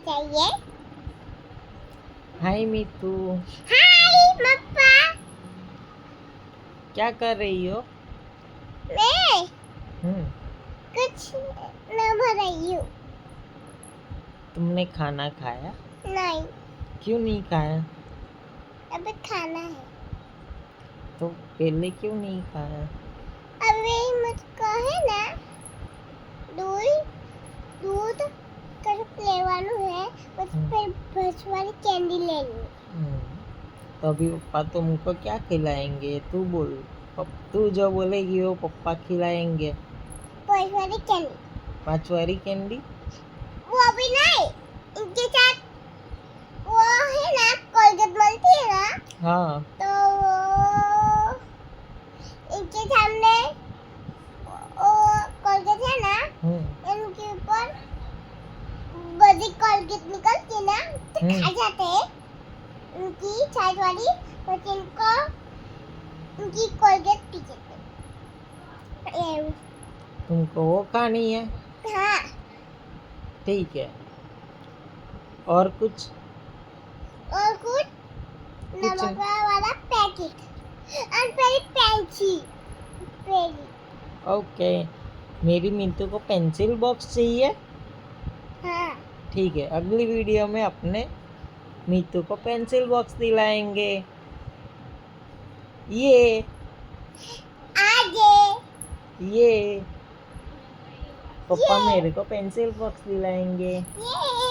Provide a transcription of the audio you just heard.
चाहिए। हाय मीतू, हाय पप्पा। क्या कर रही हो? मैं हम्म कुछ न भर रही हूँ। तुमने खाना खाया? नहीं, क्यों नहीं खाया? अभी खाना है। तो पहले क्यों नहीं खाया? अभी मुझको है ना दूध दूध का लेवानु है, मुझ पर बस वाली कैंडी लेनी है। हम्म, तो अभी पप्पा तुमको क्या खिलाएंगे? तू बोल। तू जो बोलेगी वो पप्पा खिलाएंगे। बस वाली कैंडी। 5 वाली कैंडी? वो अभी नहीं, इनके साथ वो है ना कोलगेट मिलती है ना, हाँ। तो वो इनके सामने वो कोलगेट है ना, इनके ऊपर बड़ी कोलगेट निकलती है ना, तो खा जाते हैं उनकी साइड वाली मशीन को, उनकी कोलगेट पी जाते हैं। तुमको वो खानी है? हाँ। ठीक है। और कुछ? और कुछ नमक वाला पैकेट और पेरी पेंसिल पेरी। ओके। मेरी मीतू को पेंसिल बॉक्स चाहिए? हाँ। ठीक है, अगली वीडियो में अपने मीतू को पेंसिल बॉक्स दिलाएंगे। ये आगे ये पप्पा मेरे को पेंसिल बॉक्स दिलाएंगे। ये